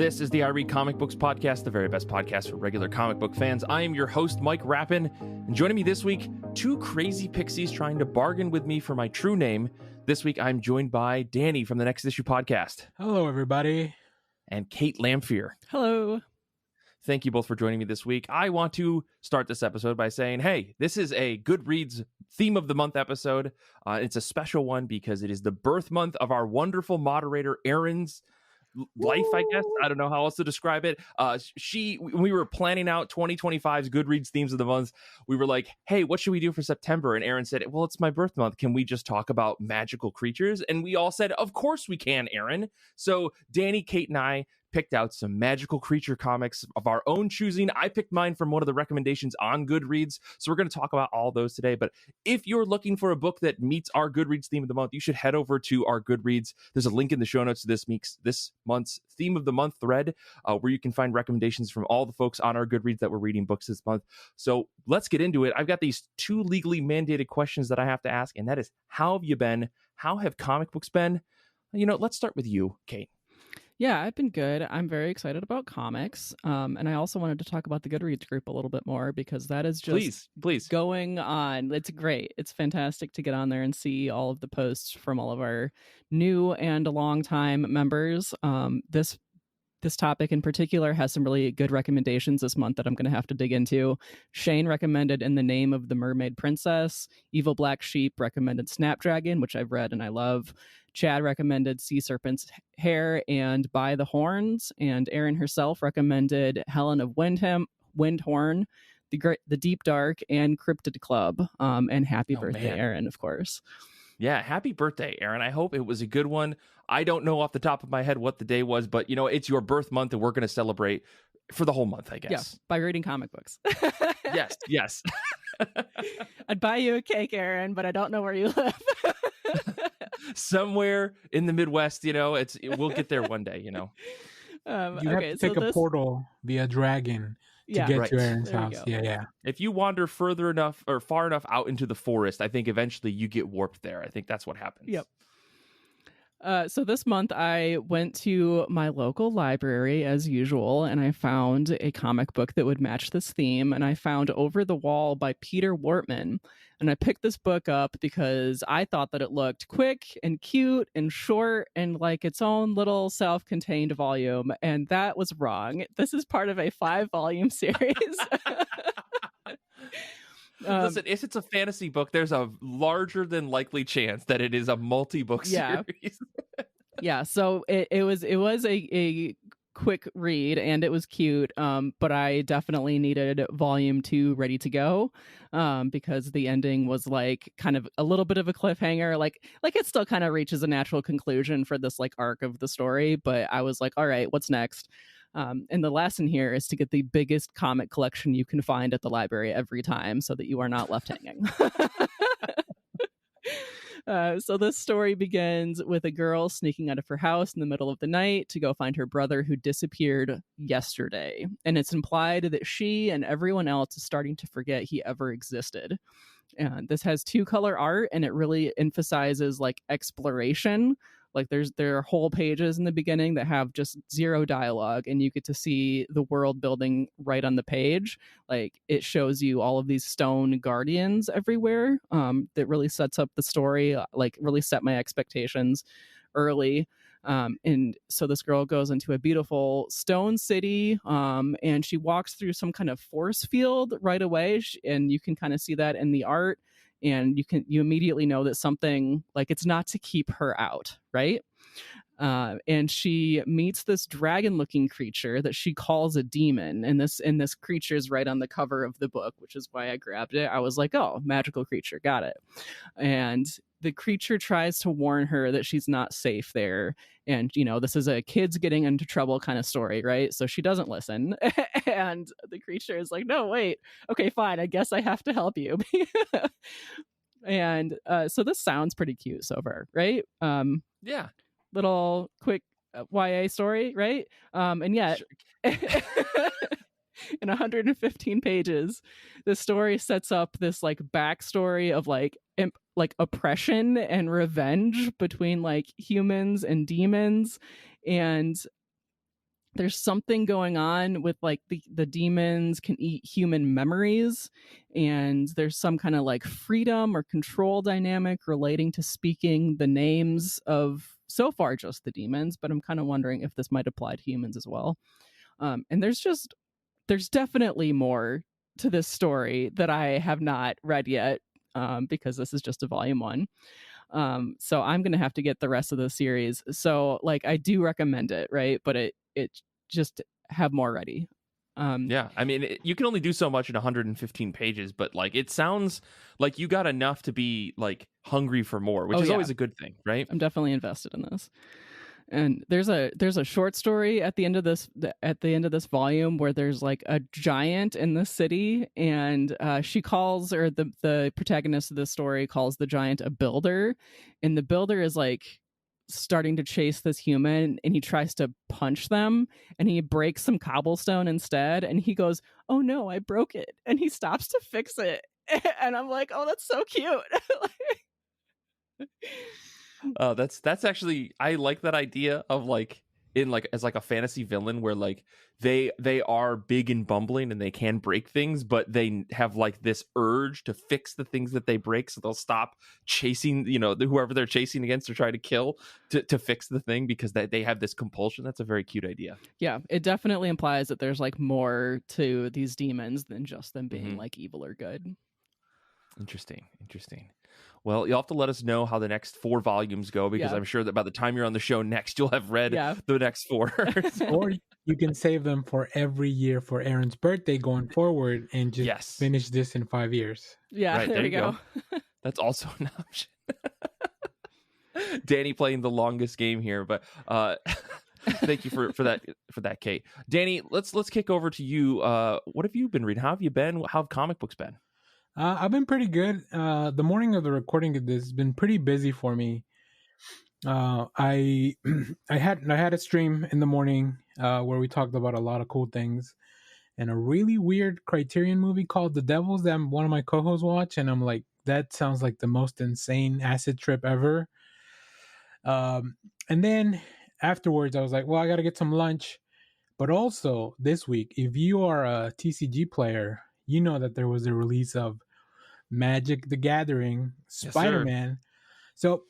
This is the I Read Comic Books podcast, the very best podcast for regular comic book fans. I am your host, Mike Rapin, and joining me this week, two crazy pixies trying to bargain with me for my true name. This week, I'm joined by Danny from the Next Issue podcast. Hello, everybody. And Kait Lamphere. Hello. Thank you both for joining me this week. I want to start this episode by saying, hey, this is a Goodreads Theme of the Month episode. It's a special one because it is the birth month of our wonderful moderator, Erin's life, I guess. I don't know how else to describe it. When we were planning out 2025's Goodreads Themes of the Month, we were like, hey, what should we do for September? And Erin said, well, it's my birth month. Can we just talk about magical creatures? And we all said, of course we can, Erin. So Danny, Kait, and I picked out some magical creature comics of our own choosing. I picked mine from one of the recommendations on Goodreads, so we're going to talk about all those today. But if you're looking for a book that meets our Goodreads Theme of the Month, you should head over to our Goodreads. There's a link in the show notes to this month's Theme of the Month thread, where you can find recommendations from all the folks on our Goodreads that were reading books this month. So let's get into it. I've got these two legally mandated questions that I have to ask, and that is, how have you been? How have comic books been? Let's start with you, Kait. Yeah, I've been good. I'm very excited about comics. And I also wanted to talk about the Goodreads group a little bit more because that is just please going on. It's great. It's fantastic to get on there and see all of the posts from all of our new and longtime members. This topic in particular has some really good recommendations this month that I'm going to have to dig into. Shane recommended In the Name of the Mermaid Princess. Evil Black Sheep recommended Snapdragon, which I've read and I love. Chad recommended Sea Serpent's Hair and By the Horns. And Erin herself recommended Helen of Wyndhorn, The Deep Dark, and Cryptid Club. And happy birthday, Erin, of course. Yeah, happy birthday, Erin. I hope it was a good one. I don't know off the top of my head what the day was, but, it's your birth month, and we're going to celebrate for the whole month, I guess. Yeah, by reading comic books. Yes. I'd buy you a cake, Erin, but I don't know where you live. Somewhere in the Midwest, we'll get there one day, You have to take a portal via dragon to get to Erin's house. Yeah. If you wander further enough or far enough out into the forest, I think eventually you get warped there. I think that's what happens. Yep. So this month I went to my local library as usual, and I found a comic book that would match this theme, and I found Over the Wall by Peter Wortman. And I picked this book up because I thought that it looked quick and cute and short and like its own little self-contained volume, and that was wrong. This is part of a 5-volume series. Listen, if it's a fantasy book, there's a larger than likely chance that it is a multi-book series. Yeah, so it was a quick read and it was cute, but I definitely needed volume 2 ready to go, because the ending was like kind of a little bit of a cliffhanger. Like it still kind of reaches a natural conclusion for this like arc of the story, but I was like, all right, what's next? And the lesson here is to get the biggest comic collection you can find at the library every time so that you are not left hanging. So this story begins with a girl sneaking out of her house in the middle of the night to go find her brother who disappeared yesterday. And it's implied that she and everyone else is starting to forget he ever existed. And this has 2-color art, and it really emphasizes like exploration. Like there are whole pages in the beginning that have just 0 dialogue, and you get to see the world building right on the page. Like it shows you all of these stone guardians everywhere, that really sets up the story, like really set my expectations early. And so this girl goes into a beautiful stone city, and she walks through some kind of force field right away, and you can kind of see that in the art. And you immediately know that something, like, it's not to keep her out, right? And she meets this dragon-looking creature that she calls a demon, and this creature is right on the cover of the book, which is why I grabbed it. I was like, oh, magical creature, got it. And the creature tries to warn her that she's not safe there, and this is a kids getting into trouble kind of story, right? So she doesn't listen, and the creature is like, no, wait, okay, fine, I guess I have to help you. And so this sounds pretty cute so far, right? Yeah. Little quick YA story, right? And yet, in 115 pages, the story sets up this like backstory of like oppression and revenge between like humans and demons, and there's something going on with like the demons can eat human memories, and there's some kind of like freedom or control dynamic relating to speaking the names of so far just the demons, but I'm kind of wondering if this might apply to humans as well. And there's definitely more to this story that I have not read yet, because this is just a volume 1. So I'm going to have to get the rest of the series. So like, I do recommend it, right? But it just have more ready. Yeah, I mean, you can only do so much in 115 pages, but like, it sounds like you got enough to be like hungry for more, which is always a good thing, right? I'm definitely invested in this. And there's a short story at the end of this volume where there's like a giant in the city, and she calls, or the protagonist of this story calls the giant a builder, and the builder is like starting to chase this human, and he tries to punch them, and he breaks some cobblestone instead, and he goes, "Oh no, I broke it," and he stops to fix it, and I'm like, oh, that's so cute. That's actually, I like that idea of like, in like as like a fantasy villain where like they are big and bumbling and they can break things, but they have like this urge to fix the things that they break, so they'll stop chasing, whoever they're chasing against or try to kill to fix the thing, because they have this compulsion. That's a very cute idea. Yeah, it definitely implies that there's like more to these demons than just them being like evil or good. Interesting. Well, you'll have to let us know how the next 4 volumes go, because I'm sure that by the time you're on the show next, you'll have read the next 4. Or you can save them for every year for Erin's birthday going forward, and just finish this in 5 years. Yeah, right, there you go. That's also an option. Danny playing the longest game here, but thank you for that, Kait. Danny, let's kick over to you. What have you been reading? How have you been? How have comic books been? I've been pretty good. The morning of the recording of this has been pretty busy for me. I had a stream in the morning where we talked about a lot of cool things, and a really weird Criterion movie called The Devils that one of my co-hosts watched, and I'm like, that sounds like the most insane acid trip ever. And then afterwards, I was like, well, I got to get some lunch. But also this week, if you are a TCG player, you know that there was a release of Magic the Gathering Spider-Man. So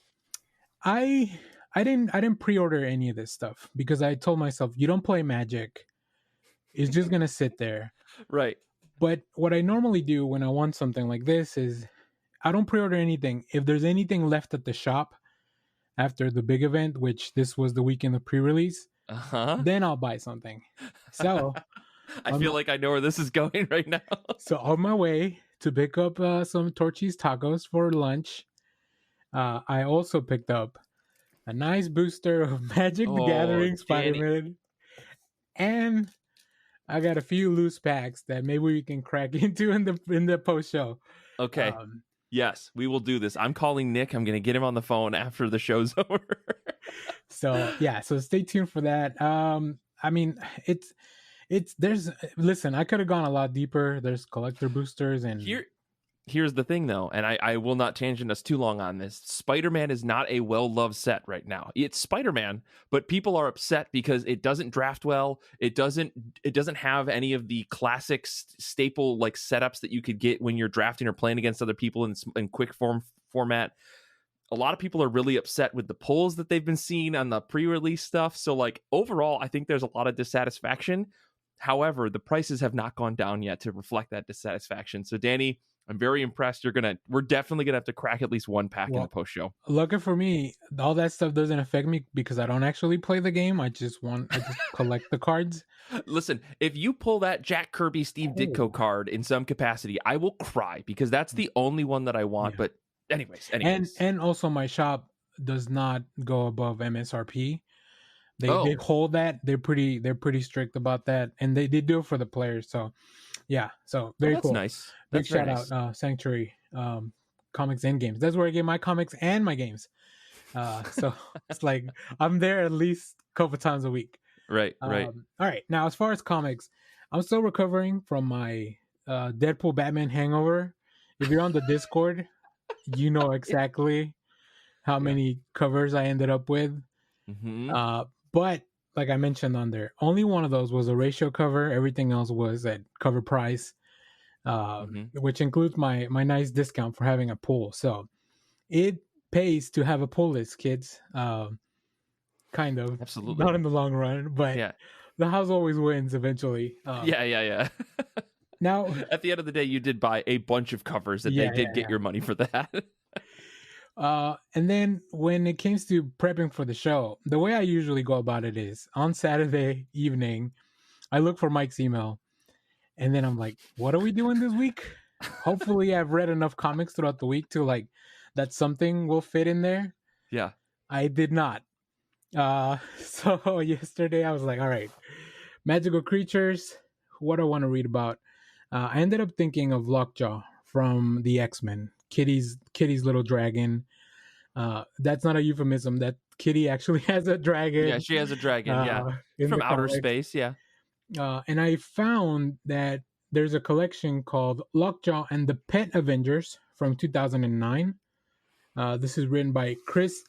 I didn't pre-order any of this stuff, because I told myself, you don't play Magic, it's just gonna sit there. Right. But what I normally do when I want something like this is I don't pre-order anything. If there's anything left at the shop after the big event, which this was the weekend of pre-release, then I'll buy something. So I feel like I know where this is going right now. So on my way to pick up some Torchy's tacos for lunch, I also picked up a nice booster of Magic the Gathering Spider-Man. And I got a few loose packs that maybe we can crack into in the post show. Okay. Yes, we will do this. I'm calling Nick. I'm going to get him on the phone after the show's over. So stay tuned for that. I mean, listen, I could have gone a lot deeper. There's collector boosters, and here's the thing though, and I will not tangent us too long on this. Spider-Man is not a well-loved set right now. It's Spider-Man, but people are upset because it doesn't draft well. It doesn't have any of the classic staple like setups that you could get when you're drafting or playing against other people in quick format. A lot of people are really upset with the polls that they've been seeing on the pre-release stuff. So like overall, I think there's a lot of dissatisfaction. However, the prices have not gone down yet to reflect that dissatisfaction. So Danny, I'm very impressed. We're definitely gonna have to crack at least one pack in the post show. Lucky for me, all that stuff doesn't affect me because I don't actually play the game. I just collect the cards. Listen, if you pull that Jack Kirby, Steve Ditko card in some capacity, I will cry, because that's the only one that I want. Yeah. But anyways. And also my shop does not go above MSRP. They hold that. They're pretty strict about that, and they do it for the players. So yeah, so very cool. Nice. Big shout out Sanctuary Comics and Games. That's where I get my comics and my games. So it's like I'm there at least a couple times a week. Right. All right. Now, as far as comics, I'm still recovering from my Deadpool Batman hangover. If you're on the Discord, you know exactly how many covers I ended up with. Mm-hmm. But like I mentioned on there, only one of those was a ratio cover. Everything else was at cover price, which includes my nice discount for having a pull. So it pays to have a pull list, kids. Kind of. Absolutely. Not in the long run, but Yeah. the house always wins eventually. Yeah. Now, at the end of the day, you did buy a bunch of covers, and they did get your money for that. And then when it comes to prepping for the show, the way I usually go about it is on Saturday evening, I look for Mike's email, and then I'm like, what are we doing this week? Hopefully I've read enough comics throughout the week to like that something will fit in there. Yeah. I did not. So yesterday I was like, all right, magical creatures, what do I want to read about? I ended up thinking of Lockjaw from the X-Men, Kitty's little dragon. That's not a euphemism. That Kitty actually has a dragon. Yeah, she has a dragon. From outer space. Yeah. And I found that there's a collection called Lockjaw and the Pet Avengers from 2009. This is written by Chris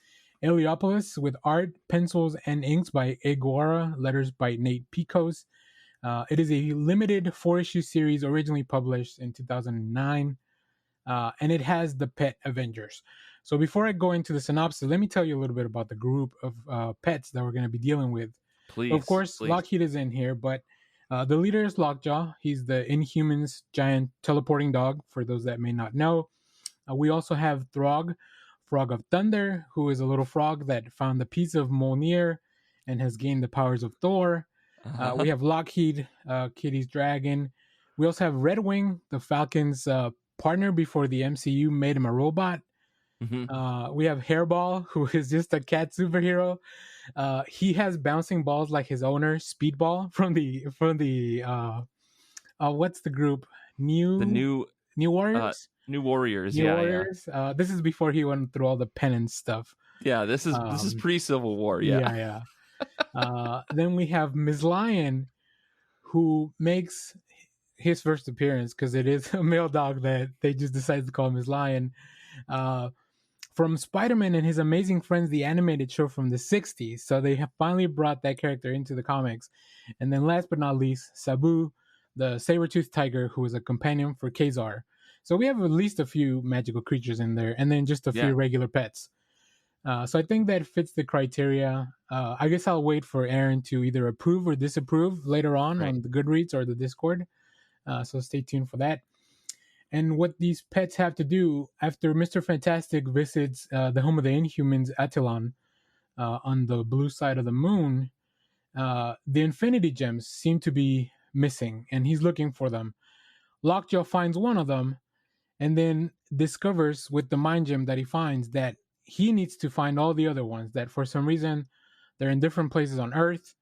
Eliopoulos with art, pencils, and inks by Aguara, letters by Nate Picos. It is a limited 4-issue series originally published in 2009, and it has the Pet Avengers. So before I go into the synopsis, let me tell you a little bit about the group of pets that we're going to be dealing with. Please. Of course, Lockheed is in here, but the leader is Lockjaw. He's the Inhumans' giant teleporting dog, for those that may not know. We also have Throg, Frog of Thunder, who is a little frog that found the piece of Mjolnir and has gained the powers of Thor. We have Lockheed, Kitty's dragon. We also have Redwing, the Falcon's partner before the MCU made him a robot. We have Hairball, who is just a cat superhero. He has bouncing balls like his owner, Speedball, from the what's the group? New Warriors? New Warriors. New Warriors. This is before he went through all the penance stuff. Yeah, this is pre-Civil War. Yeah. Then we have Ms. Lion, who makes his first appearance because it is a male dog that they just decided to call Ms. Lion. From Spider-Man and His Amazing Friends, the animated show from the 60s. So they have finally brought that character into the comics. And then last but not least, Sabu, the saber-toothed tiger, who is a companion for Kazar. So we have at least a few magical creatures in there, and then just a few regular pets. So I think that fits the criteria. I guess I'll wait for Erin to either approve or disapprove later on the Goodreads or the Discord. So stay tuned for that. And what these pets have to do after Mr. Fantastic visits the home of the Inhumans, Attilan, on the blue side of the moon, the Infinity Gems seem to be missing, and he's looking for them. Lockjaw finds one of them, and then discovers with the mind gem that he finds that he needs to find all the other ones, that for some reason they're in different places on Earth.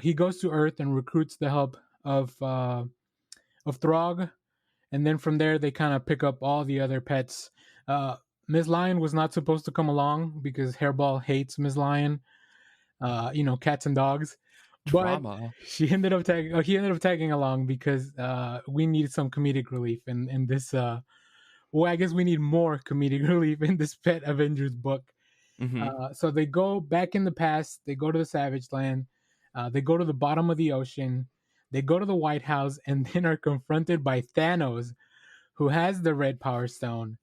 He goes to Earth and recruits the help of Throg, and then from there they kind of pick up all the other pets. Ms. Lion was not supposed to come along because Hairball hates Ms. Lion, cats and dogs. Drama. But he ended up tagging along because we needed some comedic relief in this. I guess we need more comedic relief in this Pet Avengers book. So they go back in the past. They go to the Savage Land. They go to the bottom of the ocean. They go to the White House and then are confronted by Thanos, who has the red Power Stone.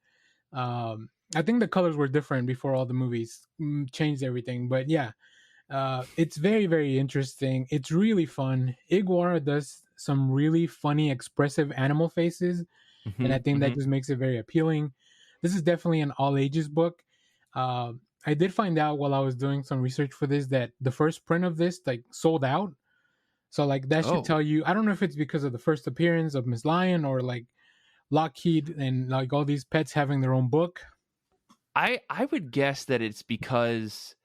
I think the colors were different before all the movies changed everything. But yeah, it's very, very interesting. It's really fun. Iguara does some really funny, expressive animal faces. And I think that just makes it very appealing. This is definitely an all ages book. I did find out while I was doing some research for this that the first print of this sold out. So that should tell you. I don't know if it's because of the first appearance of Miss Lion or Lockheed and all these pets having their own book. I would guess that it's because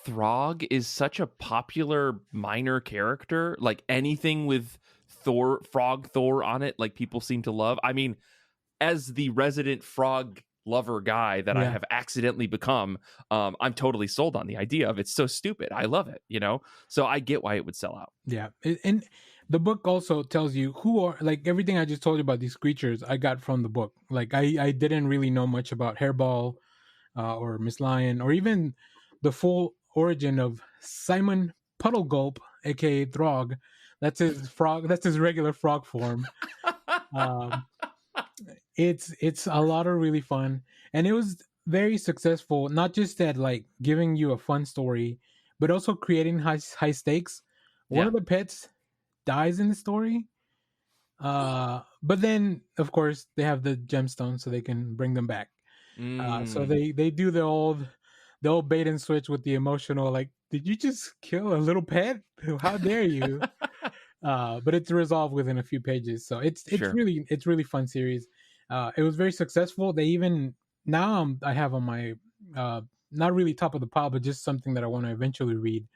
Throg is such a popular minor character. Anything with Frog Thor on it, people seem to love. I mean, as the resident frog lover guy that I have accidentally become, I'm totally sold on the idea of it's so stupid. I love it, so I get why it would sell out. Yeah. And the book also tells you who are everything I just told you about these creatures I got from the book. I didn't really know much about Hairball or Miss Lion or even the full origin of Simon Puddle Gulp, aka Throg. That's his frog. That's his regular frog form. Um, it's a lot of really fun, and it was very successful. Not just at like giving you a fun story, but also creating high stakes. One Yeah. of the pets dies in the story, but then of course they have the gemstones, so they can bring them back. So they do the old bait and switch with the emotional, like, did you just kill a little pet? How dare you? But it's resolved within a few pages, so it's Sure. really fun series. It was very successful. They even now I have on my not really top of the pile, but just something that I want to eventually read.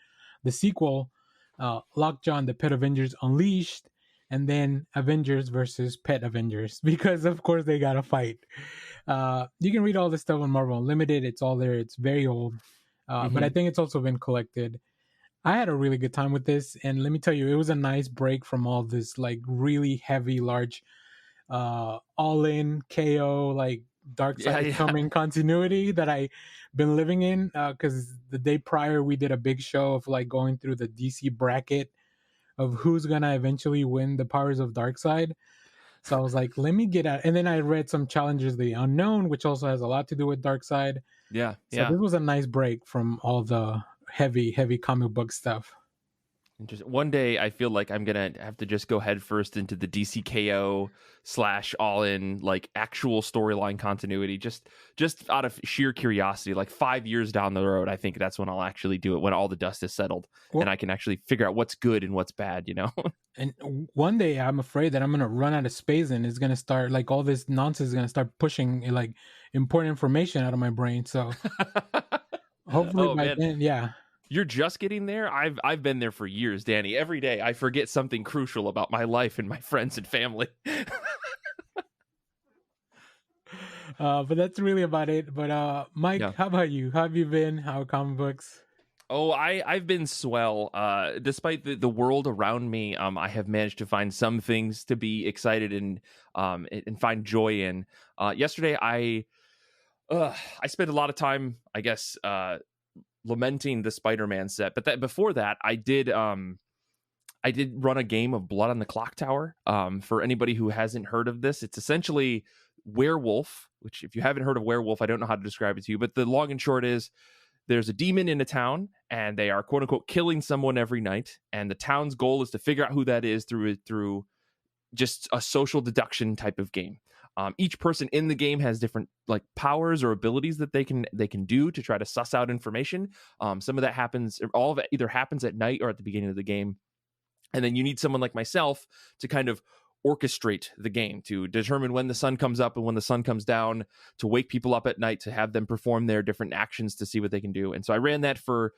The sequel, Lockjaw and the Pet Avengers Unleashed, and then Avengers versus Pet Avengers, because of course they gotta fight. You can read all this stuff on Marvel Unlimited. It's all there. It's very old, but I think it's also been collected. I had a really good time with this, and let me tell you, it was a nice break from all this like really heavy, large, all in KO, like Dark Side coming continuity that I been living in. Because the day prior we did a big show of like going through the DC bracket of who's gonna eventually win the powers of Darkseid. So I was like, let me get out. And then I read some Challengers of the Unknown, which also has a lot to do with Darkseid. Yeah. So this was a nice break from all the heavy comic book stuff. Interesting. One day I feel like I'm gonna have to just go headfirst into the DCKO / all in like actual storyline continuity, just out of sheer curiosity. Like 5 years down the road, I think that's when I'll actually do it, when all the dust is settled, and I can actually figure out what's good and what's bad, you know. And one day I'm afraid that I'm gonna run out of space, and it's gonna start like all this nonsense is gonna start pushing like important information out of my brain. So hopefully by then, yeah. You're just getting there. I've been there for years, Danny. Every day I forget something crucial about my life and my friends and family. But that's really about it. But Mike, how about you? How have you been? How are comic books? Oh, I've been swell. Despite the world around me, I have managed to find some things to be excited and find joy in. Yesterday, I spent a lot of time, I guess, lamenting the Spider-Man set, but before that I did run a game of Blood on the Clock Tower. For anybody who hasn't heard of this, it's essentially Werewolf, which if you haven't heard of Werewolf, I don't know how to describe it to you, but the long and short is there's a demon in a town and they are quote unquote killing someone every night, and the town's goal is to figure out who that is through just a social deduction type of game. Each person in the game has different like powers or abilities that they can do to try to suss out information. Some of that happens, all of it either happens at night or at the beginning of the game. And then you need someone like myself to kind of orchestrate the game, to determine when the sun comes up and when the sun comes down, to wake people up at night, to have them perform their different actions to see what they can do. And so I ran that for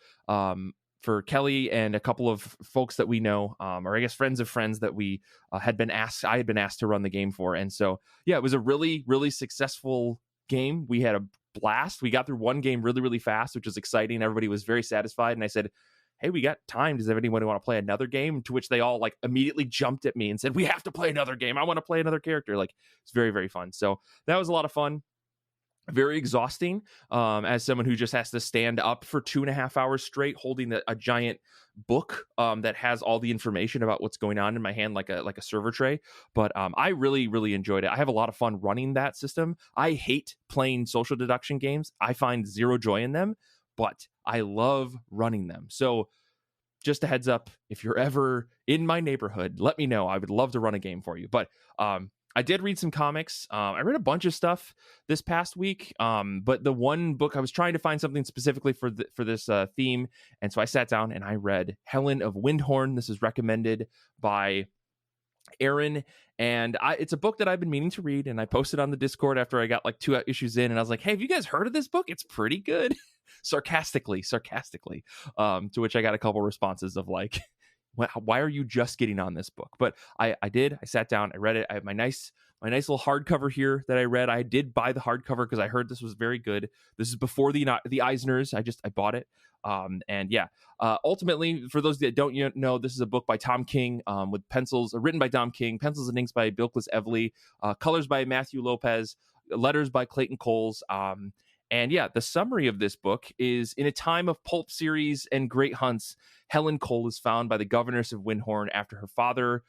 Kelly and a couple of folks that we know, or I guess friends of friends that we had been asked to run the game for. And so, yeah, it was a really, really successful game. We had a blast. We got through one game really, really fast, which was exciting. Everybody was very satisfied. And I said, hey, we got time. Does anybody want to play another game? To which they all like immediately jumped at me and said, we have to play another game. I want to play another character. Like, it's very, very fun. So that was a lot of fun. Very exhausting, as someone who just has to stand up for 2.5 hours straight holding a giant book that has all the information about what's going on in my hand, like a server tray. But I really, really enjoyed it. I have a lot of fun running that system. I hate playing social deduction games. I find zero joy in them, but I love running them. So just a heads up, if you're ever in my neighborhood, let me know. I would love to run a game for you. But I did read some comics. I read a bunch of stuff this past week, but the one book, I was trying to find something specifically for this theme, and so I sat down and I read Helen of Wyndhorn. This is recommended by Erin, and it's a book that I've been meaning to read, and I posted on the Discord after I got like 2 issues in, and I was like, hey, have you guys heard of this book? It's pretty good. sarcastically, to which I got a couple responses of like, why are you just getting on this book? But I sat down, I read it. I have my nice little hardcover here that I read. I did buy the hardcover because I heard this was very good. This is before the Eisners. I bought it. And yeah, ultimately, for those that don't know, this is a book by Tom King, with pencils, written by Tom King, pencils and inks by Bilquis Evely, colors by Matthew Lopez, letters by Clayton Coles. And yeah, the summary of this book is, in a time of pulp series and great hunts, Helen Cole is found by the governess of Wyndhorn after her father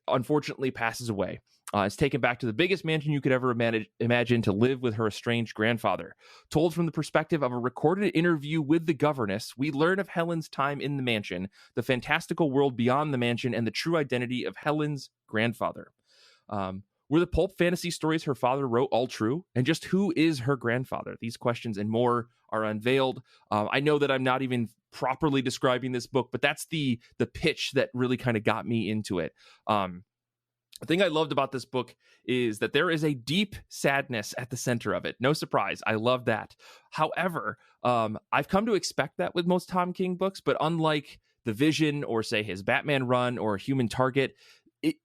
unfortunately passes away. Is taken back to the biggest mansion you could ever imagine to live with her estranged grandfather. Told from the perspective of a recorded interview with the governess, we learn of Helen's time in the mansion, the fantastical world beyond the mansion, and the true identity of Helen's grandfather. Were the pulp fantasy stories her father wrote all true? And just who is her grandfather? These questions and more are unveiled. I know that I'm not even properly describing this book, but that's the pitch that really kind of got me into it. The thing I loved about this book is that there is a deep sadness at the center of it. No surprise. I love that. However, I've come to expect that with most Tom King books, but unlike The Vision or, say, his Batman run or Human Target,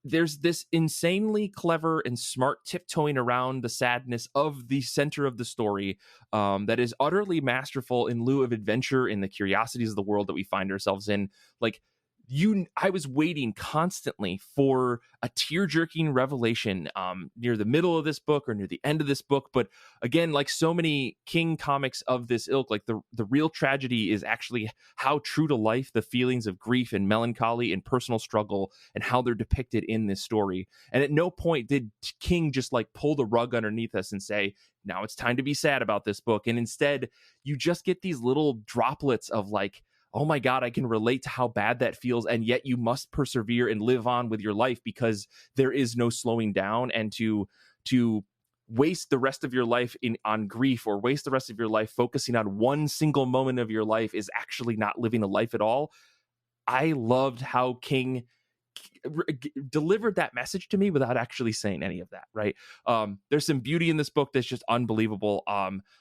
there's this insanely clever and smart tiptoeing around the sadness of the center of the story that is utterly masterful in lieu of adventure in the curiosities of the world that we find ourselves in. Like, I was waiting constantly for a tear-jerking revelation near the middle of this book or near the end of this book. But again, like so many King comics of this ilk, like the real tragedy is actually how true to life the feelings of grief and melancholy and personal struggle and how they're depicted in this story. And at no point did King just like pull the rug underneath us and say, now it's time to be sad about this book. And instead, you just get these little droplets of like, oh my God, I can relate to how bad that feels. And yet you must persevere and live on with your life because there is no slowing down. And to waste the rest of your life on grief or waste the rest of your life focusing on one single moment of your life is actually not living a life at all. I loved how King delivered that message to me without actually saying any of that, right? There's some beauty in this book that's just unbelievable.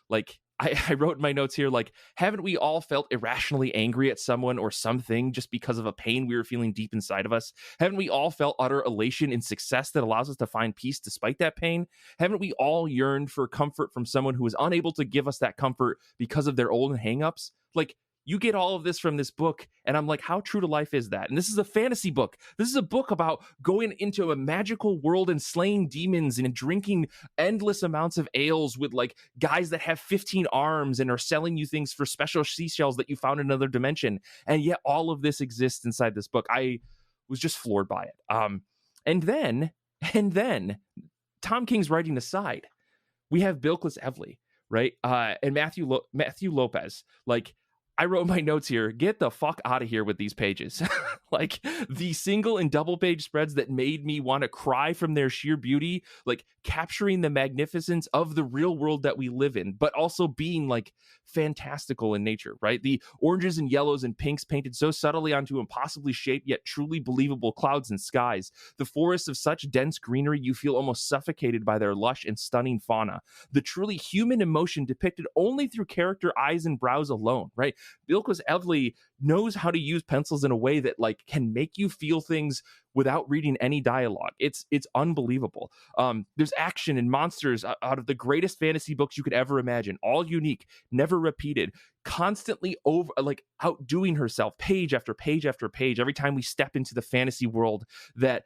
Like I wrote in my notes here, like, haven't we all felt irrationally angry at someone or something just because of a pain we were feeling deep inside of us? Haven't we all felt utter elation in success that allows us to find peace despite that pain? Haven't we all yearned for comfort from someone who is unable to give us that comfort because of their old hang-ups? Like, you get all of this from this book, and I'm like, how true to life is that? And this is a fantasy book. This is a book about going into a magical world and slaying demons and drinking endless amounts of ales with like guys that have 15 arms and are selling you things for special seashells that you found in another dimension. And yet all of this exists inside this book. I was just floored by it. And then Tom King's writing aside, we have Bilquis Evely, right? And Matthew Lopez, like, I wrote my notes here, get the fuck out of here with these pages. Like the single and double page spreads that made me want to cry from their sheer beauty, like capturing the magnificence of the real world that we live in, but also being like fantastical in nature, right? The oranges and yellows and pinks painted so subtly onto impossibly shaped yet truly believable clouds and skies. The forests of such dense greenery you feel almost suffocated by their lush and stunning fauna. The truly human emotion depicted only through character eyes and brows alone, right? Bilquis Evely knows how to use pencils in a way that like can make you feel things without reading any dialogue. It's unbelievable. There's action and monsters out of the greatest fantasy books you could ever imagine, all unique, never repeated, constantly outdoing herself page after page after page every time we step into the fantasy world that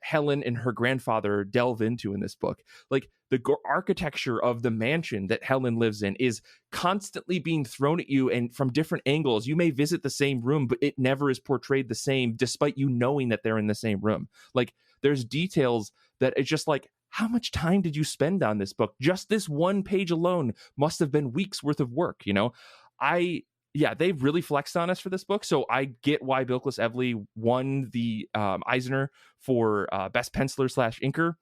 Helen and her grandfather delve into in this book. Like the architecture of the mansion that Helen lives in is constantly being thrown at you, and from different angles. You may visit the same room, but it never is portrayed the same, despite you knowing that they're in the same room. Like there's details that it's just like, how much time did you spend on this book? Just this one page alone must have been weeks worth of work, you know? They've really flexed on us for this book. So I get why Bilquis Evely won the Eisner for Best Penciler / Inker.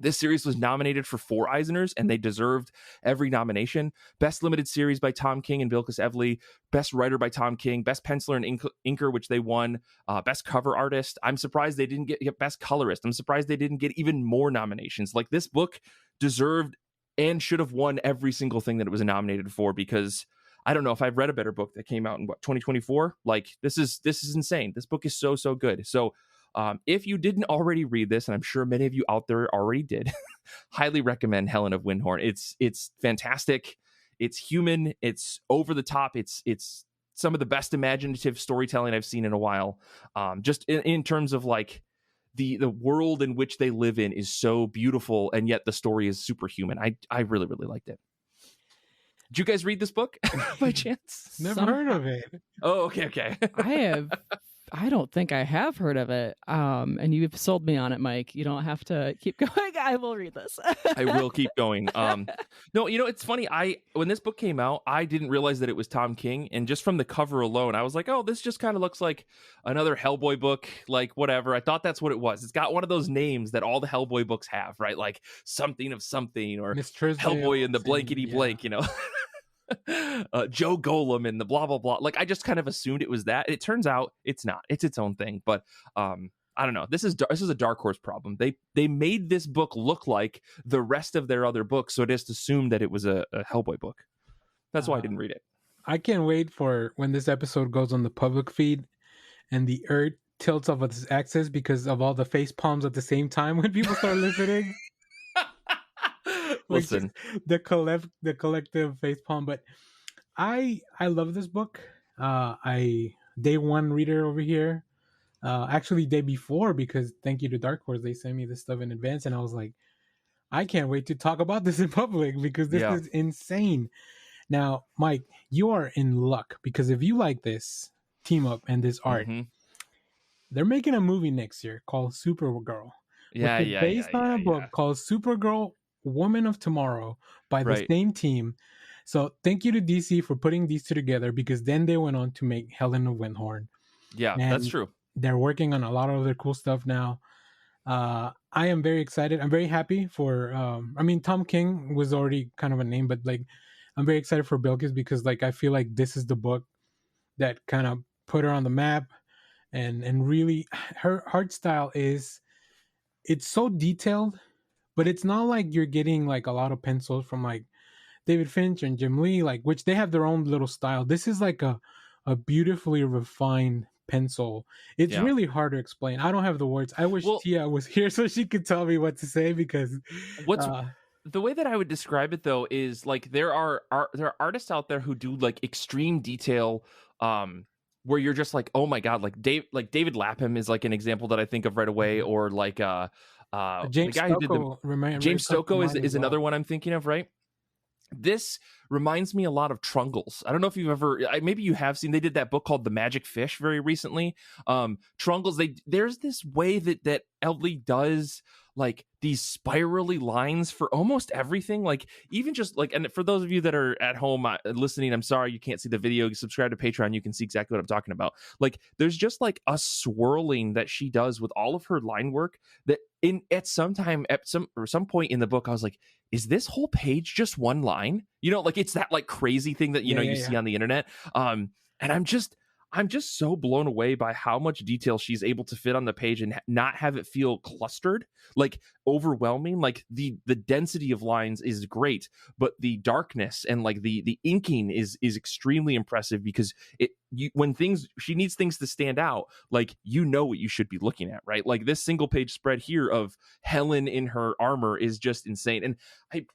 This series was nominated for 4 Eisners, and they deserved every nomination. Best Limited Series by Tom King and Bilquis Evely. Best Writer by Tom King. Best Penciler and Inker, which they won. Best Cover Artist. I'm surprised they didn't get Best Colorist. I'm surprised they didn't get even more nominations. Like, this book deserved and should have won every single thing that it was nominated for, because I don't know if I've read a better book that came out in 2024. Like, this is insane. This book is so good. So if you didn't already read this, and I'm sure many of you out there already did, highly recommend Helen of Wyndhorn. It's fantastic. It's human. It's over the top. It's some of the best imaginative storytelling I've seen in a while. Just in terms of like the world in which they live in is so beautiful, and yet the story is superhuman. I really liked it. Did you guys read this book by chance? Never heard of it. Oh, okay. I don't think I have heard of it. And you've sold me on it, Mike. You don't have to keep going. I will read this. I will keep going. No, it's funny. When this book came out, I didn't realize that it was Tom King. And just from the cover alone, I was like, oh, this just kind of looks like another Hellboy book, like whatever. I thought that's what it was. It's got one of those names that all the Hellboy books have, right? Like something of something, or Hellboy and the blankety blank, Joe Golem and the blah blah blah. Like I just kind of assumed it was that. It turns out it's not. It's its own thing. But I don't know. This is a Dark Horse problem. They made this book look like the rest of their other books, so it just assumed that it was a Hellboy book. That's why I didn't read it. I can't wait for when this episode goes on the public feed and the Earth tilts off its axis because of all the face palms at the same time when people start listening. Listen, the collective face palm. But I love this book. I day one reader over here. Actually day before, because thank you to Dark Horse, they sent me this stuff in advance, and I was like, I can't wait to talk about this in public because this is insane. Now, Mike, you are in luck because if you like this team up and this art, they're making a movie next year called Supergirl. Based on a book called Supergirl, Woman of Tomorrow by the same team. So thank you to DC for putting these two together, because then they went on to make Helen of Wyndhorn. Yeah, that's true. They're working on a lot of other cool stuff now. I am very excited. I'm very happy for, Tom King was already kind of a name, but like, I'm very excited for Bilquis because like, I feel like this is the book that kind of put her on the map, and really her art style it's so detailed, but it's not like you're getting like a lot of pencils from like David Finch and Jim Lee, like, which they have their own little style. This is like a beautifully refined pencil. It's really hard to explain. I don't have the words. I wish Tia was here so she could tell me what to say, because the way that I would describe it though is like there are artists out there who do like extreme detail, where you're just like, oh my god, like David Lapham is like an example that I think of right away, or like James James Stokoe is another one I'm thinking of, right? This reminds me a lot of Trungles. I don't know if you've ever, maybe you have seen, they did that book called The Magic Fish very recently. Trungles, there's this way that Ellie does like these spirally lines for almost everything, like even just like, and for those of you that are at home listening, I'm sorry you can't see the video. Subscribe to Patreon, you can see exactly what I'm talking about. Like there's just like a swirling that she does with all of her line work that at some point in the book I was like, is this whole page just one line? Like it's that like crazy thing that you see on the internet. And I'm just so blown away by how much detail she's able to fit on the page and not have it feel clustered, like overwhelming. Like the density of lines is great, but the darkness and like the inking is extremely impressive, because when she needs things to stand out, like what you should be looking at, right? Like this single page spread here of Helen in her armor is just insane. And I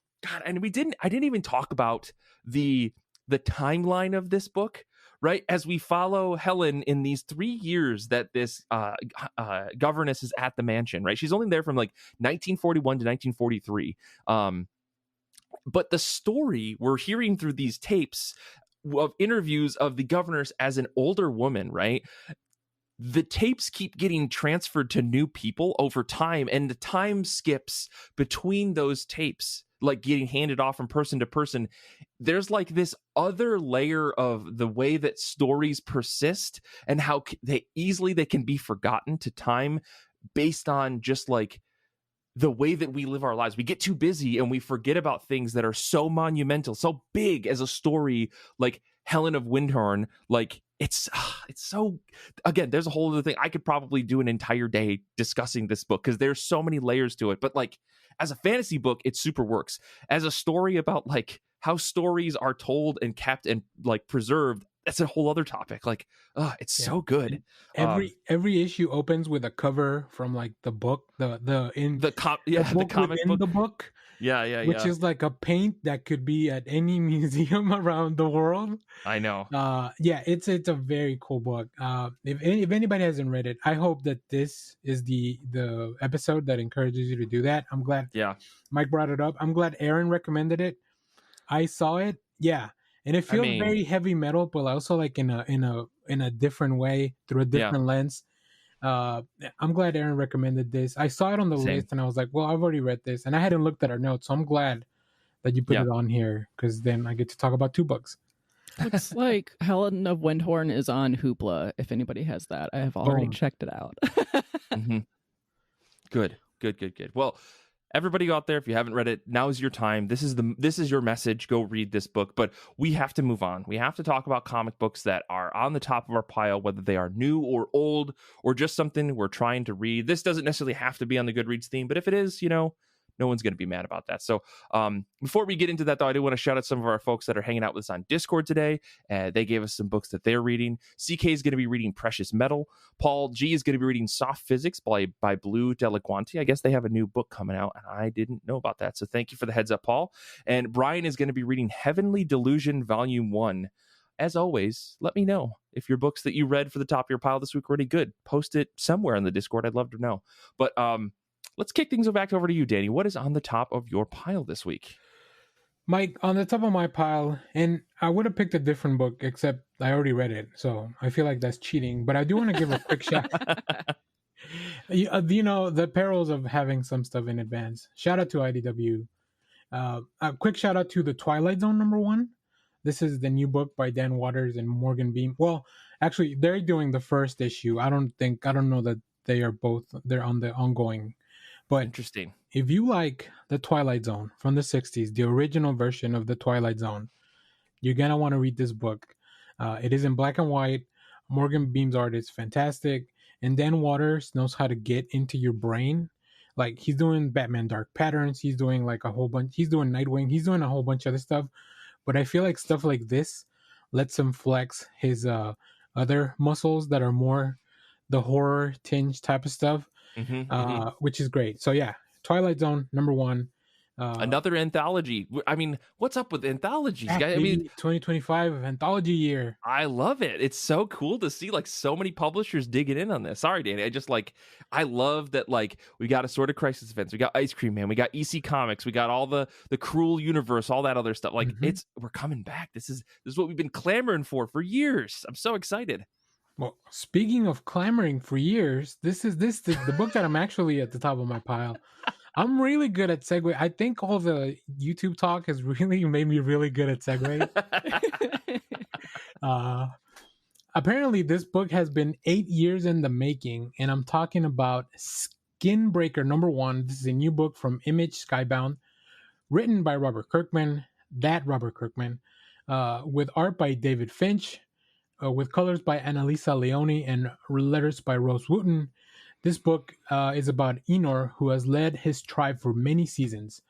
didn't even talk about the timeline of this book. Right, as we follow Helen in these 3 years that this governess is at the mansion, right? She's only there from like 1941 to 1943. But the story we're hearing through these tapes of interviews of the governess as an older woman, right? The tapes keep getting transferred to new people over time, and the time skips between those tapes, like getting handed off from person to person. There's like this other layer of the way that stories persist and how they can be forgotten to time based on just like the way that we live our lives. We get too busy and we forget about things that are so monumental, so big as a story like Helen of Wyndhorn. Like it's so, again, there's a whole other thing. I could probably do an entire day discussing this book because there's so many layers to it. But like as a fantasy book, it super works. As a story about like how stories are told and kept and like preserved, that's a whole other topic. Like, it's so good. Every issue opens with a cover from like the book, the comic book. The book. Which is like a paint that could be at any museum around the world. I know. It's a very cool book. If anybody hasn't read it, I hope that this is the episode that encourages you to do that. I'm glad Mike brought it up. I'm glad Erin recommended it. I saw it Yeah, and it feels very heavy metal, but also like in a different way through a different lens. I'm glad Erin recommended this. I saw it on the list and I was like, well, I've already read this, and I hadn't looked at our notes, so I'm glad that you put it on here, because then I get to talk about 2 books. Looks like Helen of Wyndhorn is on Hoopla, if anybody has that. I have already checked it out. Mm-hmm. Good. Well, everybody out there, if you haven't read it, now is your time. This is your message. Go read this book. But we have to move on. We have to talk about comic books that are on the top of our pile, whether they are new or old or just something we're trying to read. This doesn't necessarily have to be on the Goodreads theme, but if it is, no one's going to be mad about that. So before we get into that, though, I do want to shout out some of our folks that are hanging out with us on Discord today. They gave us some books that they're reading. CK is going to be reading Precious Metal. Paul G is going to be reading Soft Physics by Blue Delaguanti. I guess they have a new book coming out, and I didn't know about that. So thank you for the heads up, Paul. And Brian is going to be reading Heavenly Delusion Volume 1. As always, let me know if your books that you read for the top of your pile this week were any good. Post it somewhere in the Discord. I'd love to know. But let's kick things back over to you, Danny. What is on the top of your pile this week? Mike, on the top of my pile, and I would have picked a different book, except I already read it, so I feel like that's cheating. But I do want to give a quick shout. The perils of having some stuff in advance. Shout out to IDW. A quick shout out to The Twilight Zone #1. This is the new book by Dan Waters and Morgan Beam. Well, actually, they're doing the first issue. I don't know that they're on the ongoing. But interesting. If you like The Twilight Zone from the 60s, the original version of The Twilight Zone, you're going to want to read this book. It is in black and white. Morgan Beam's art is fantastic. And Dan Waters knows how to get into your brain. Like, he's doing Batman Dark Patterns. He's doing like a whole bunch. He's doing Nightwing. He's doing a whole bunch of other stuff. But I feel like stuff like this lets him flex his other muscles that are more the horror tinge type of stuff. Which is great. So yeah, Twilight Zone #1. Another anthology. I mean, what's up with anthologies, guys? 2025 anthology year. I love it. It's so cool to see like so many publishers digging in on this. Sorry, Danny. I love that. Like, we got Assorted Crisis Events, we got Ice Cream Man, we got EC Comics, we got all the Cruel Universe, all that other stuff. Like, we're coming back. This is what we've been clamoring for years. I'm so excited. Well, speaking of clamoring for years, this is the book that I'm actually at the top of my pile. I'm really good at segue. I think all the YouTube talk has really made me really good at segue. Apparently, this book has been 8 years in the making, and I'm talking about Skinbreaker #1. This is a new book from Image Skybound, written by Robert Kirkman, with art by David Finch, with colors by Annalisa Leone and letters by Rose Wooten. This book is about Enor, who has led his tribe for many seasons.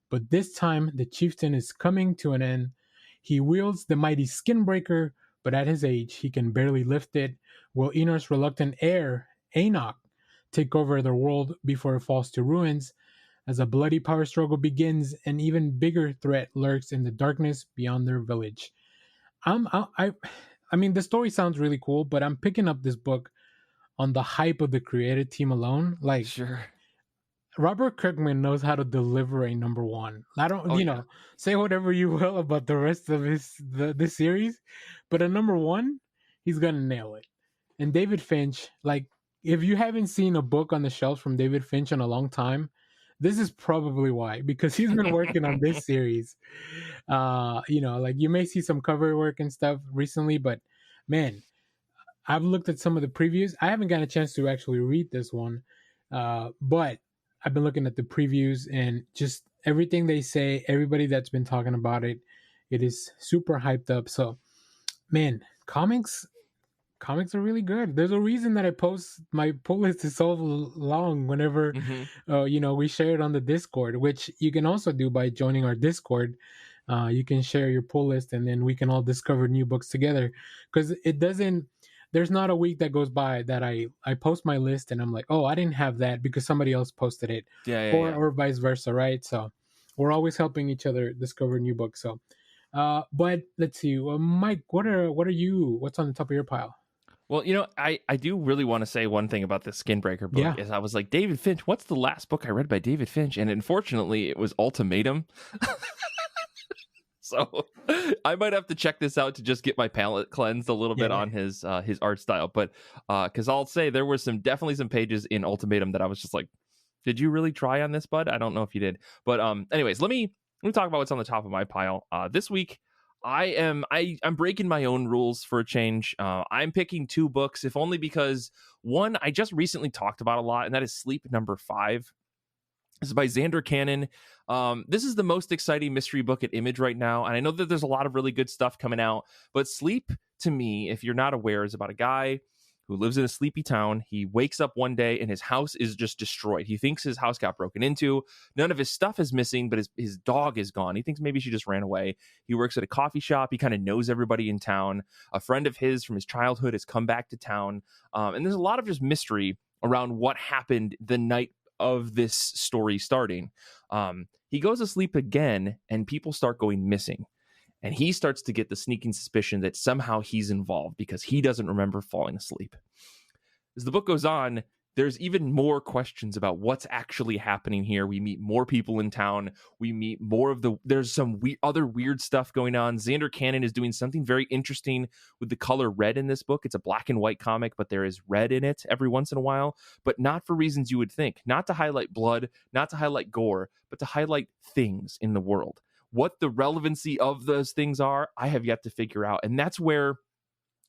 But this time, the chieftain is coming to an end. He wields the mighty Skinbreaker, but at his age, he can barely lift it, while Enor's reluctant heir, Enoch, take over the world before it falls to ruins. As a bloody power struggle begins, an even bigger threat lurks in the darkness beyond their village. I mean, the story sounds really cool, but I'm picking up this book on the hype of the creative team alone. Like, sure, Robert Kirkman knows how to deliver a #1. I don't, say whatever you will about the rest of this series, but a #1, he's gonna nail it. And David Finch, like, if you haven't seen a book on the shelves from David Finch in a long time, this is probably why, because he's been working on this series. Like, you may see some cover work and stuff recently, but man, I've looked at some of the previews. I haven't gotten a chance to actually read this one, but I've been looking at the previews and just everything they say, everybody that's been talking about it, it is super hyped up. So, man, comics are really good. There's a reason that I post my pull list is so long whenever we share it on the Discord, which you can also do by joining our Discord. You can share your pull list and then we can all discover new books together, because there's not a week that goes by that I post my list and I'm like, oh, I didn't have that because somebody else posted it, or vice versa, right? So we're always helping each other discover new books. So but let's see, Mike, what's on the top of your pile? Well, I do really want to say one thing about the Skinbreaker book. Is I was like, David Finch, what's the last book I read by David Finch? And unfortunately, it was Ultimatum. So I might have to check this out to just get my palate cleansed a little bit on his art style. But because I'll say there were definitely some pages in Ultimatum that I was just like, did you really try on this, bud? I don't know if you did. But anyways, let me talk about what's on the top of my pile. This week, I'm breaking my own rules for a change. I'm picking 2 books, if only because one I just recently talked about a lot, and that is Sleep number 5. This is by Zander Cannon. This is the most exciting mystery book at Image right now, and I know that there's a lot of really good stuff coming out, but Sleep, to me, if you're not aware, is about a guy who lives in a sleepy town. He wakes up one day and his house is just destroyed. He thinks his house got broken into. None of his stuff is missing, but his dog is gone. He thinks maybe she just ran away. He works at a coffee shop. He kind of knows everybody in town. A friend of his from his childhood has come back to town. And there's a lot of just mystery around what happened the night of this story starting. He goes to sleep again and people start going missing. And he starts to get the sneaking suspicion that somehow he's involved because he doesn't remember falling asleep. As the book goes on, there's even more questions about what's actually happening here. We meet more people in town. We meet more of there's some other weird stuff going on. Zander Cannon is doing something very interesting with the color red in this book. It's a black and white comic, but there is red in it every once in a while, but not for reasons you would think. Not to highlight blood, not to highlight gore, but to highlight things in the world. What the relevancy of those things are, I have yet to figure out. And that's where,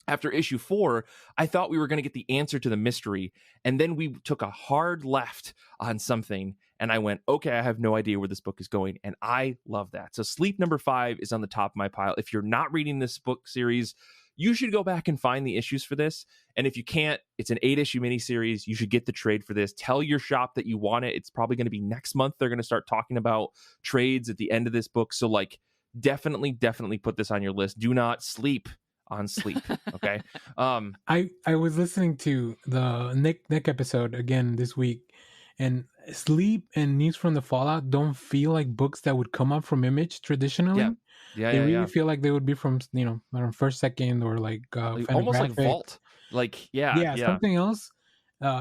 after issue 4, I thought we were going to get the answer to the mystery. And then we took a hard left on something. And I went, okay, I have no idea where this book is going. And I love that. So Sleep number 5 is on the top of my pile. If you're not reading this book series, you should go back and find the issues for this. And if you can't, it's an 8-issue miniseries. You should get the trade for this. Tell your shop that you want it. It's probably going to be next month. They're going to start talking about trades at the end of this book. So like, definitely put this on your list. Do not sleep on Sleep. Okay. I was listening to the Nick episode again this week, and Sleep and News from the Fallout don't feel like books that would come up from Image traditionally. They really feel like they would be from, I don't know, First Second or like almost like Vault. Like something else.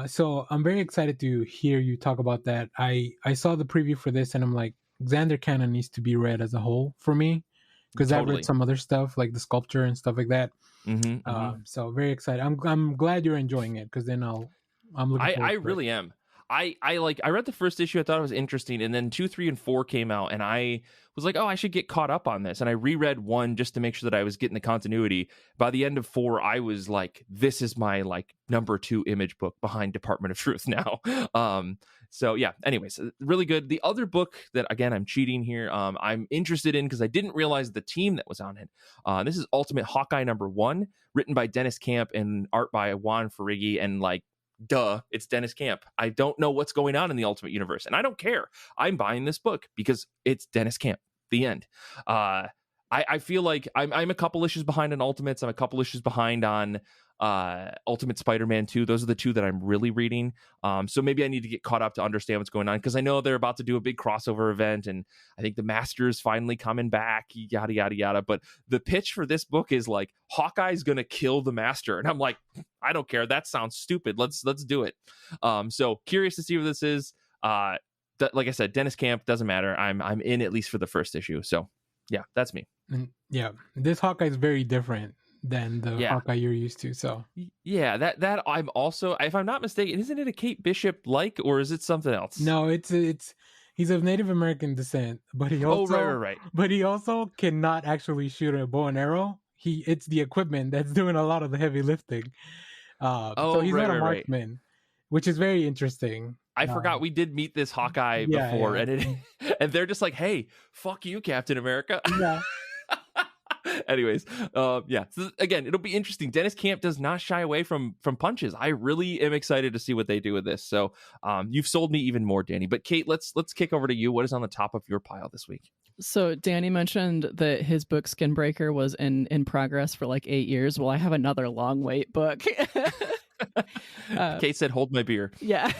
So I'm very excited to hear you talk about that. I saw the preview for this and I'm like, Zander Cannon needs to be read as a whole for me, because I've read some other stuff like the Sculpture and stuff like that. So very excited. I'm glad you're enjoying it, because then I'm looking forward I to really it. am. I read the first issue. I thought it was interesting, and then 2, 3, and 4 came out, and I was like, oh, I should get caught up on this. And I reread 1 just to make sure that I was getting the continuity. By the end of 4, I was like, this is my like number 2 Image book behind Department of Truth now. So yeah, anyways, really good. The other book that, again, I'm cheating here, I'm interested in because I didn't realize the team that was on it. This is Ultimate Hawkeye number 1, written by Dennis Camp and art by Juan Ferrighi, and like, duh, it's Dennis Camp. I don't know what's going on in the Ultimate Universe, and I don't care. I'm buying this book because it's Dennis Camp. The end. I feel like I'm a couple issues behind on Ultimates. I'm a couple issues behind on Ultimate Spider-Man 2. Those are the 2 that I'm really reading. So maybe I need to get caught up to understand what's going on, because I know they're about to do a big crossover event, and I think the Master's finally coming back, yada, yada, yada. But the pitch for this book is like, Hawkeye's going to kill the Master. And I'm like, I don't care. That sounds stupid. Let's do it. So curious to see what this is. Like I said, Dennis Camp, doesn't matter. I'm in at least for the first issue. So yeah, that's me. And yeah, this Hawkeye is very different than the Hawkeye you're used to. So yeah, that I'm also, if I'm not mistaken, isn't it a Kate Bishop like, or is it something else? No, it's he's of Native American descent, but he also right. But he also cannot actually shoot a bow and arrow. It's the equipment that's doing a lot of the heavy lifting. So he's not a marksman, which is very interesting. I forgot we did meet this Hawkeye before, and they're just like, "Hey, fuck you, Captain America." Yeah. Anyways, So again, it'll be interesting. Dennis Camp does not shy away from punches. I really am excited to see what they do with this. So, you've sold me even more, Danny. But Kait, let's kick over to you. What is on the top of your pile this week? So Danny mentioned that his book Skinbreaker was in progress for like 8 years. Well, I have another long wait book. Kait said, hold my beer. Yeah.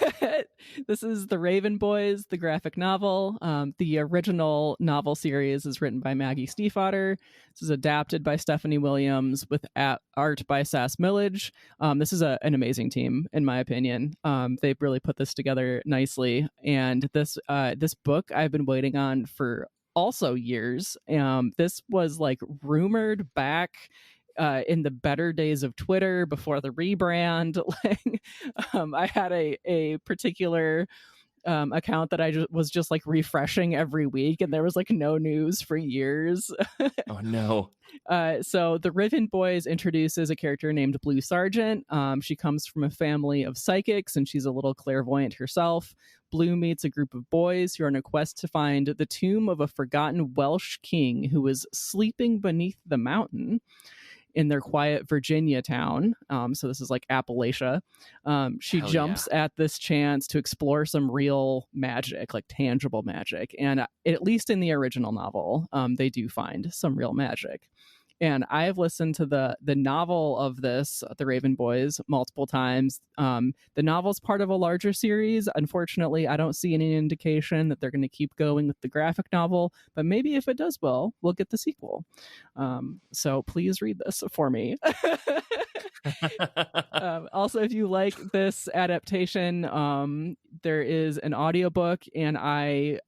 This is The Raven Boys, the graphic novel. The original novel series is written by Maggie Stiefvater. This is adapted by Stephanie Williams with art by Sass Millage. This is an amazing team, in my opinion. They've really put this together nicely. And this book I've been waiting on for also years. This was like rumored back in the better days of Twitter before the rebrand. Like, I had a particular account that I was just like refreshing every week, and there was like no news for years. Oh no. So the Rapin Boys introduces a character named Blue Sergeant. She comes from a family of psychics, and she's a little clairvoyant herself. Blue meets a group of boys who are on a quest to find the tomb of a forgotten Welsh king who was sleeping beneath the mountain in their quiet Virginia town. So this is like Appalachia. She Hell jumps at this chance to explore some real magic, like tangible magic. And at least in the original novel, they do find some real magic. And I've listened to the novel of this, The Rapin Boys, multiple times. The novel's part of a larger series. Unfortunately, I don't see any indication that they're going to keep going with the graphic novel. But maybe if it does well, we'll get the sequel. So please read this for me. Also, if you like this adaptation, there is an audiobook, and I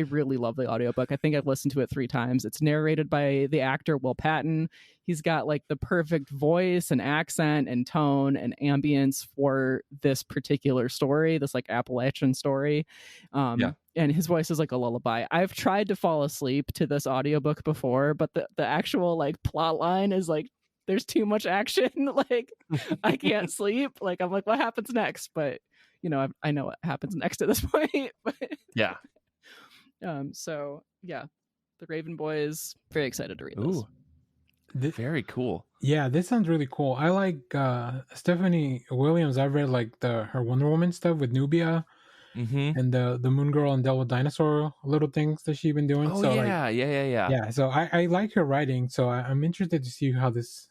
really love the audiobook. I think I've listened to it 3 times. It's narrated by the actor Will Patton. He's got like the perfect voice and accent and tone and ambience for this particular story, this like Appalachian story. And his voice is like a lullaby. I've tried to fall asleep to this audiobook before, but the actual like plot line is like, there's too much action. Like I can't sleep. Like I'm like, what happens next? But you know, I know what happens next at this point. Yeah. So yeah, the Rapin Boys, very excited to read this. Ooh, very cool. Yeah, this sounds really cool. I like Stephanie Williams. I've read like her Wonder Woman stuff with Nubia, and the Moon Girl and Devil Dinosaur little things that she's been doing. Oh so yeah, like, yeah. So I like her writing. So I'm interested to see how this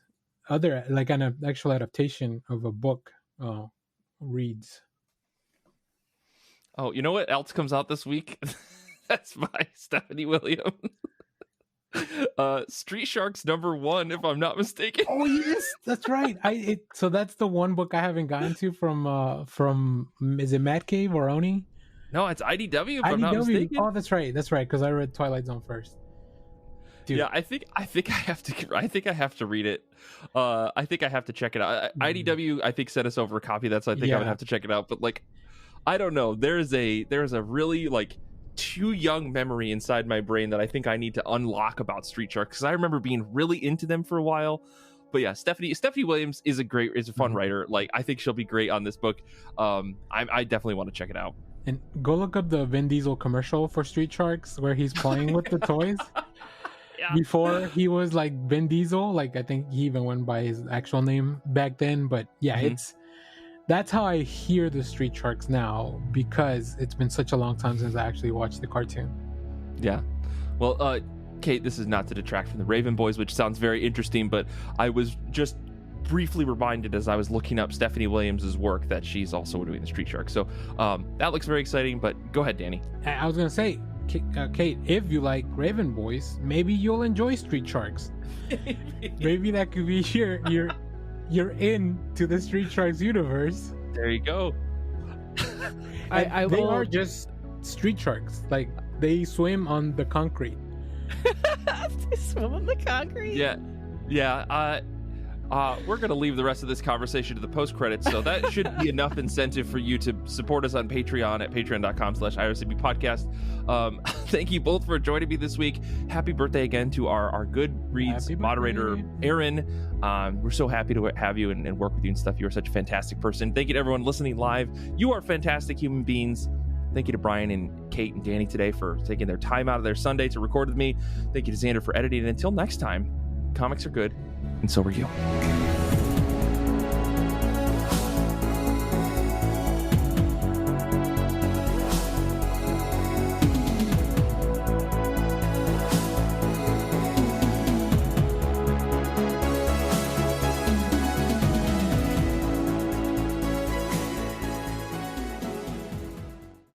other like an actual adaptation of a book reads. Oh, you know what else comes out this week? That's by Stephanie Williams. Street Sharks #1, if I'm not mistaken. Oh yes, that's right. So that's the one book I haven't gotten to from is it Mad Cave or Oni? No, it's IDW if I'm not mistaken. Oh, that's right, because I read Twilight Zone first. Dude. Yeah, I think I have to read it. I think I have to check it out. IDW I think sent us over a copy. That's I think I would have to check it out. But like, I don't know. There is a really like too young memory inside my brain that I think I need to unlock about Street Sharks, because I remember being really into them for a while. But yeah, Stephanie Williams is a fun writer. Like I think she'll be great on this book. I definitely want to check it out. And go look up the Vin Diesel commercial for Street Sharks where he's playing with the toys. Yeah. Before he was like Vin Diesel, like I think he even went by his actual name back then. But yeah, that's how I hear the Street Sharks now, because it's been such a long time since I actually watched the cartoon. Yeah. Well, Kate, this is not to detract from the Rapin Boys, which sounds very interesting, but I was just briefly reminded as I was looking up Stephanie Williams' work that she's also doing the Street Sharks. So that looks very exciting, but go ahead, Danny. I was going to say, Kate, if you like Rapin Boys, maybe you'll enjoy Street Sharks. Maybe that could be you're into the Street Sharks universe. There you go. They are just street sharks. Like they swim on the concrete. They swim on the concrete? Yeah. We're going to leave the rest of this conversation to the post-credits, so that should be enough incentive for you to support us on Patreon at patreon.com/IRCB podcast. Thank you both for joining me this week. Happy birthday again to our Goodreads moderator, Erin. We're so happy to have you and work with you and stuff. You're such a fantastic person. Thank you to everyone listening live. You are fantastic human beings. Thank you to Brian and Kate and Danny today for taking their time out of their Sunday to record with me. Thank you to Zander for editing. And until next time, comics are good, and so are you.